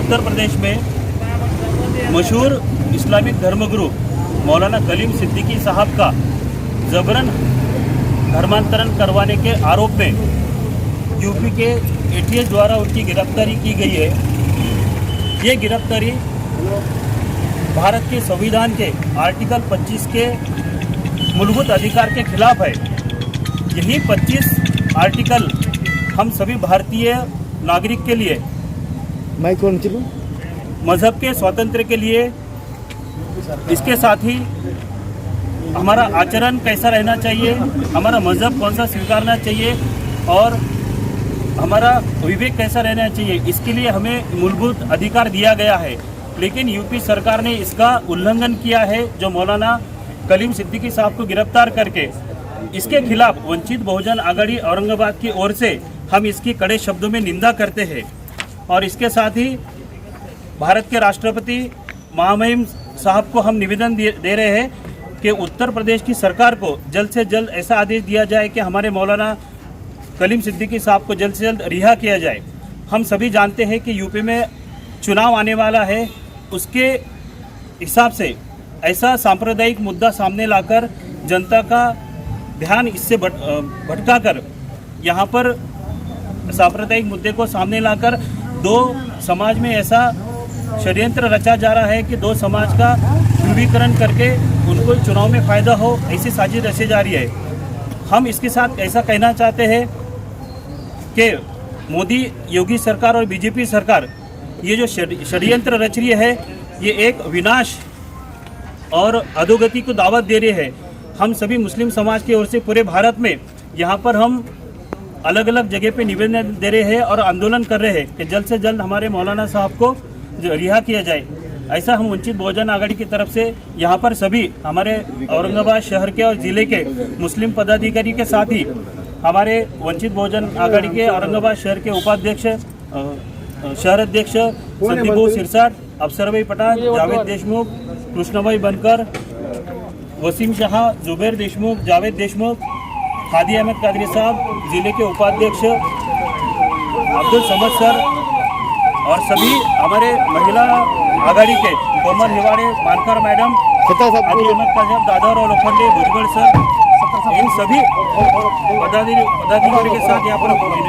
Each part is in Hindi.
उत्तर प्रदेश में मशहूर इस्लामिक धर्मगुरु मौलाना कलीम सिद्दीकी साहब का जबरन धर्मांतरण करवाने के आरोप में यूपी के एटीएस द्वारा उनकी गिरफ्तारी की गई है। ये गिरफ्तारी भारत के संविधान के आर्टिकल 25 के मूलभूत अधिकार के खिलाफ है। यही 25 आर्टिकल हम सभी भारतीय नागरिक के लिए मजहब के स्वातंत्र्य के लिए, इसके साथ ही हमारा आचरण कैसा रहना चाहिए, हमारा मजहब कौन सा स्वीकारना चाहिए और हमारा विवेक कैसा रहना चाहिए, इसके लिए हमें मूलभूत अधिकार दिया गया है। लेकिन यूपी सरकार ने इसका उल्लंघन किया है। जो मौलाना कलीम सिद्दीकी साहब को गिरफ्तार करके इसके खिलाफ वंचित बहुजन आघाड़ी औरंगाबाद की ओर से हम इसकी कड़े शब्दों में निंदा करते हैं। और इसके साथ ही भारत के राष्ट्रपति महामहिम साहब को हम निवेदन दे रहे हैं कि उत्तर प्रदेश की सरकार को जल्द से जल्द ऐसा आदेश दिया जाए कि हमारे मौलाना कलीम सिद्दीकी साहब को जल्द से जल्द रिहा किया जाए। हम सभी जानते हैं कि यूपी में चुनाव आने वाला है, उसके हिसाब से ऐसा सांप्रदायिक मुद्दा सामने लाकर जनता का ध्यान इससे भटकाकर यहाँ पर सांप्रदायिक मुद्दे को सामने लाकर दो समाज में ऐसा षड्यंत्र रचा जा रहा है कि दो समाज का ध्रुवीकरण करके उनको चुनाव में फ़ायदा हो, ऐसी साजिश रची जा रही है। हम इसके साथ ऐसा कहना चाहते हैं कि मोदी योगी सरकार और बीजेपी सरकार ये जो षड्यंत्र रच रही है, ये एक विनाश और अधोगति को दावत दे रही है। हम सभी मुस्लिम समाज की ओर से पूरे भारत में यहाँ पर हम अलग अलग जगह पे निवेदन दे रहे हैं और आंदोलन कर रहे हैं कि जल्द से जल्द हमारे मौलाना साहब को रिहा किया जाए। ऐसा हम वंचित बहुजन आघाड़ी की तरफ से यहाँ पर सभी हमारे औरंगाबाद शहर के और ज़िले के मुस्लिम पदाधिकारी के साथ ही हमारे वंचित बहुजन आघाड़ी के औरंगाबाद शहर के उपाध्यक्ष, शहर अध्यक्ष संदीप भाऊ सिरसाट, अफसर भाई पठान, जावेद देशमुख, कृष्ण भाई बनकर, वसीम शाह, जुबैर देशमुख, जावेद देशमुख, हादी अहमद कादरी साहब, ज़िले के उपाध्यक्ष अब्दुल समद सर और सभी हमारे महिला आघाड़ी के कोमल हिवाड़े, मानकर मैडम, हादी अहमद कादरी, दादा और लोखंडे, भुजबल सर, इन सभी पदाधिकारियों के साथ यहाँ पर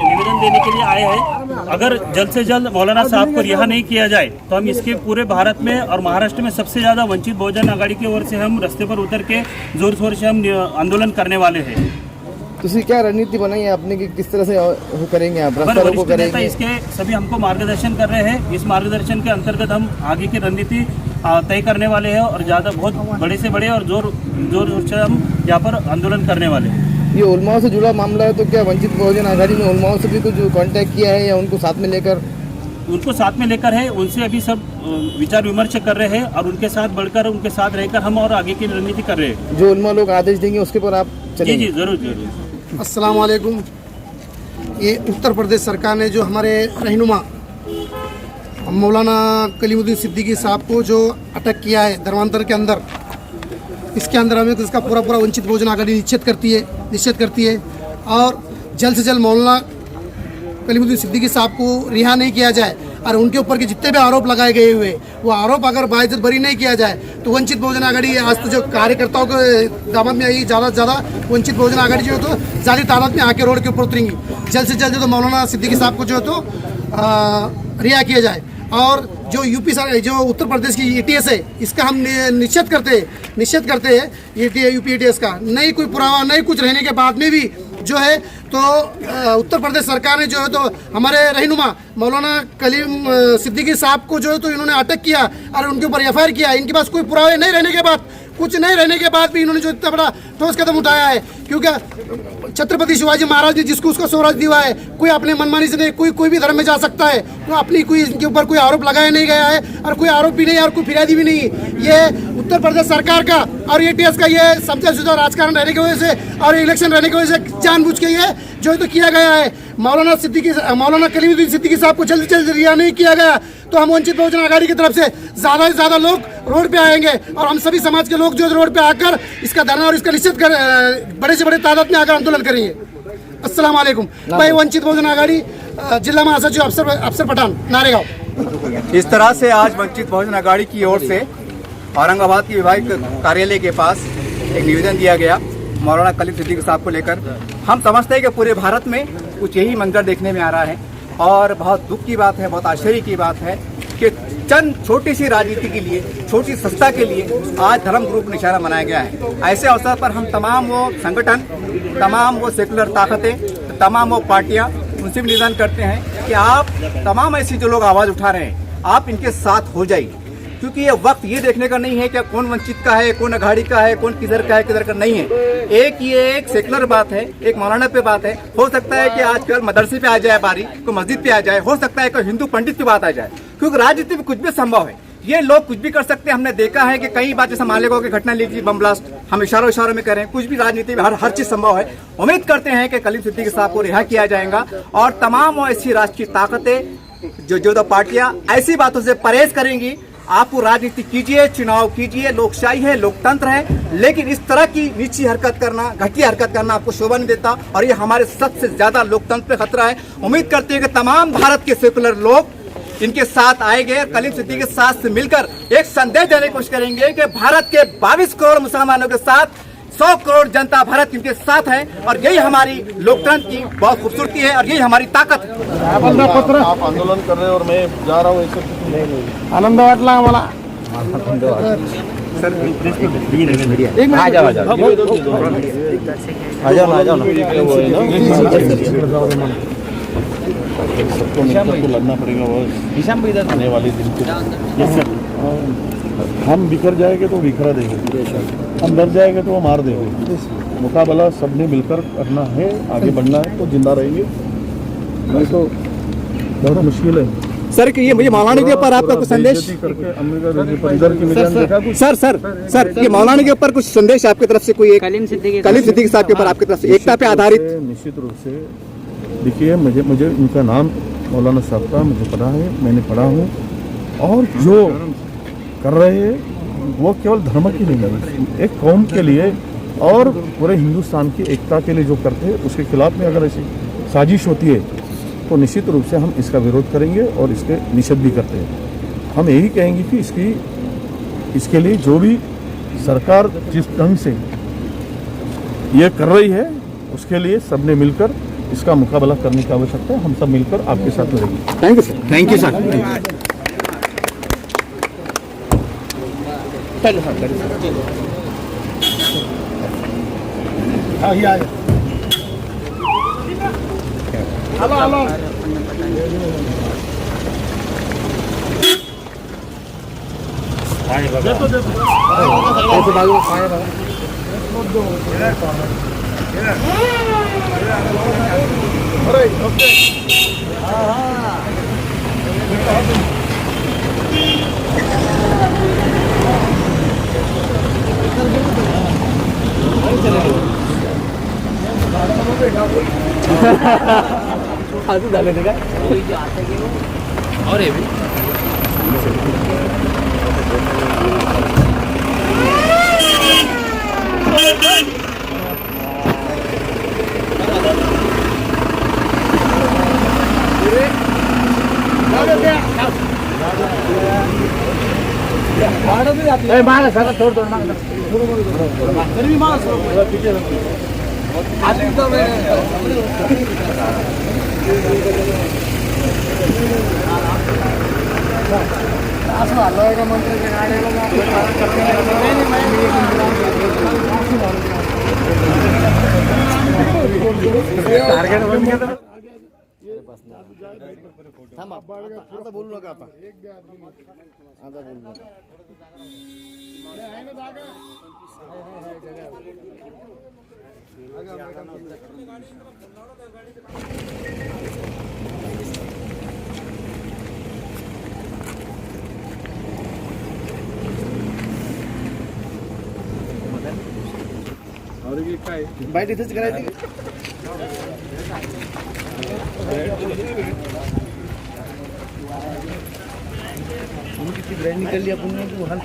निवेदन देने के लिए आए हैं। अगर जल्द से जल्द मौलाना साहब को रिहा नहीं किया जाए तो हम इसके पूरे भारत में और महाराष्ट्र में सबसे ज़्यादा वंचित बहुजन आघाड़ी की ओर से हम रास्ते पर उतर के जोर शोर से हम आंदोलन करने वाले हैं। तो क्या रणनीति बनाई है आपने कि किस तरह से वो करेंगे आप? वरिष्ठ नेता इसके सभी हमको मार्गदर्शन कर रहे हैं। इस मार्गदर्शन के अंतर्गत हम आगे की रणनीति तय करने वाले हैं और ज़्यादा बहुत बड़े से बड़े और जोर से हम यहाँ पर आंदोलन करने वाले हैं। ये उलमाओं से जुड़ा मामला है, तो क्या वंचित बहुजन आघाड़ी में उलमाओं से भी कुछ कांटेक्ट किया है या उनको साथ में लेकर? उनको साथ में लेकर है, उनसे अभी सब विचार विमर्श कर रहे हैं और उनके साथ बढ़कर उनके साथ रहकर हम और आगे की रणनीति कर रहे हैं। जो उलमा लोग आदेश देंगे उसके पर आप चलेंगे? जी जरूर। अस्सलाम वालेकुम। ये उत्तर प्रदेश सरकार ने जो हमारे रहनुमा मौलाना कलीमुद्दीन सिद्दीकी साहब को जो अटक किया है धर्मांतर के अंदर, इसके अंदर हमें इसका पूरा वंचित बहुजन आघाड़ी निश्चित करती है और जल्द से जल्द मौलाना कलीमुद्दीन सिद्दीकी साहब को रिहा नहीं किया जाए और उनके ऊपर के जितने भी आरोप लगाए गए हुए वो आरोप अगर बाइज्जत बरी नहीं किया जाए तो वंचित बहुजन आघाड़ी आज तो जो कार्यकर्ताओं के दामन में आई, ज़्यादा से ज़्यादा वंचित बहुजन आघाड़ी जो है तो ज़्यादा तादाद में आके रोड के ऊपर उतरेंगी। जल्द से जल्द जो तो मौलाना सिद्दीकी साहब को जो है तो रिहा किया जाए और जो यूपी जो उत्तर प्रदेश की एटीएस है इसका हम निश्चित करते हैं यूपी एटीएस का नहीं कोई पुरावा नहीं कुछ रहने के बाद में भी जो है तो उत्तर प्रदेश सरकार ने जो है तो हमारे रहनुमा मौलाना कलीम सिद्दीकी साहब को जो है तो इन्होंने अटक किया और उनके ऊपर एफआईआर किया। इनके पास कोई पुरावे नहीं रहने के बाद, कुछ नहीं रहने के बाद भी इन्होंने जो इतना बड़ा ठोस कदम उठाया है, क्योंकि छत्रपति शिवाजी महाराज ने जिसको उसका स्वराज दिया है, कोई अपने मनमानी से नहीं, कोई भी धर्म में जा सकता है, तो अपनी कोई इनके ऊपर कोई आरोप लगाया नहीं गया है और कोई आरोप भी नहीं और कोई फिरियादी भी नहीं। ये उत्तर प्रदेश सरकार का और एटीएस का ये समझौता राजकारण रहने की वजह से और इलेक्शन रहने की वजह से जानबूझ के ये जो तो किया गया है। मौलाना कलीमुद्दीन सिद्दीकी साहब को जल्द से जल्द रिहा नहीं किया गया तो हम वंचित बहुजन आघाड़ी की तरफ से ज़्यादा से ज़्यादा लोग रोड पे आएंगे और हम सभी समाज के लोग जो रोड पे आकर इसका धरना और इसका निश्चित कर बड़े से बड़े तादाद में आकर आंदोलन करेंगे। अस्सलाम वालेकुम। मैं वंचित बहुजन आघाड़ी जिला महासचिव अफसर पठान नारेगांव। इस तरह से आज वंचित बहुजन आघाड़ी की ओर से औरंगाबाद के विभागीय कार्यालय के पास एक निवेदन दिया गया मौलाना कलीम सिद्दीकी साहब को लेकर। हम समझते हैं कि पूरे भारत में कुछ यही मंजर देखने में आ रहा है और बहुत दुख की बात है, बहुत आश्चर्य की बात है कि चंद छोटी सी राजनीति के लिए, छोटी सत्ता के लिए आज धर्म गुरु को निशाना बनाया गया है। ऐसे अवसर पर हम तमाम वो संगठन, तमाम वो सेकुलर ताकतें, तमाम वो पार्टियां उनसे भी निवेदन करते हैं कि आप तमाम ऐसी जो लोग आवाज़ उठा रहे हैं आप इनके साथ हो जाइए, क्योंकि ये वक्त ये देखने का नहीं है कि कौन वंचित का है, कौन अघाड़ी का है, कौन किधर का है, किधर का नहीं है। एक सेकुलर बात है, एक मौलाना पे बात है। हो सकता है कि आजकल मदरसे पे आ जाए बारी, कोई मस्जिद पे आ जाए, हो सकता है कोई हिंदू पंडित की बात आ जाए, क्योंकि राजनीति में कुछ भी संभव है। ये लोग कुछ भी कर सकते हैं। हमने देखा है कि कई बार जैसे मालेगांव की घटना लीजिए, बम ब्लास्ट, हम इशारों में करें, कुछ भी राजनीति में हर चीज संभव है। उम्मीद करते हैं कि कलीम सिद्दीकी साहब को रिहा किया जाएगा और तमाम ऐसी राष्ट्रीय ताकतें जो पार्टियां ऐसी बातों से परहेज करेंगी। आपको राजनीति कीजिए, चुनाव कीजिए, लोकशाही है, लोकतंत्र है, लेकिन इस तरह की नीची हरकत करना, घटिया हरकत करना आपको शोभा नहीं देता और ये हमारे सबसे ज्यादा लोकतंत्र पे खतरा है। उम्मीद करते हैं कि तमाम भारत के सेकुलर लोग इनके साथ आएंगे, कलीम सिद्दीकी के साथ से मिलकर एक संदेश देने की कोशिश करेंगे कि भारत के 22 करोड़ मुसलमानों के साथ 100 करोड़ जनता भारत इनके साथ है और यही हमारी लोकतंत्र की बहुत खूबसूरती है और यही हमारी ताकत है। आप आंदोलन कर रहे हैं और मैं जा रहा हूँ, ऐसे आनंद वाटला आम्हाला। सबको मिलकर तो लड़ना पड़ेगा वो आने वाले दिन के। हम बिखर जाएंगे तो बिखरा देंगे, हम डर जाएंगे तो वो मार देंगे। मुकाबला सबने मिलकर करना है, आगे बढ़ना है तो जिंदा रहेंगे, नहीं तो बहुत मुश्किल है। सर कि ये मुझे मौलाना के ऊपर आपका कुछ संदेश करके इधर की मीडिया ने देखा कुछ। सर ये मौलाना के ऊपर कुछ संदेश आपकी तरफ से कोई एक कलीम सिद्दीकी साहब के ऊपर आपकी तरफ से एकता पे आधारित? निश्चित रूप से देखिए, मुझे उनका नाम मौलाना साहब का मुझे पता है, मैंने पढ़ा हूँ और जो कर रहे हैं वो केवल धर्म की नहीं है, एक कौम के लिए और पूरे हिंदुस्तान की एकता के लिए जो करते हैं उसके खिलाफ में अगर ऐसी साजिश होती है तो निश्चित रूप से हम इसका विरोध करेंगे और इसके निषेध भी करते हैं। हम यही कहेंगे कि इसके लिए जो भी सरकार जिस ढंग से ये कर रही है उसके लिए सबने मिलकर इसका मुकाबला करने की आवश्यकता है। हम सब मिलकर आपके साथ रहेंगे। Thank you sir. Thank you sir. आता बोलू नका आता बोलू नका. बाईट इथेच करायची किती ब्रँड निकलली आपण हाल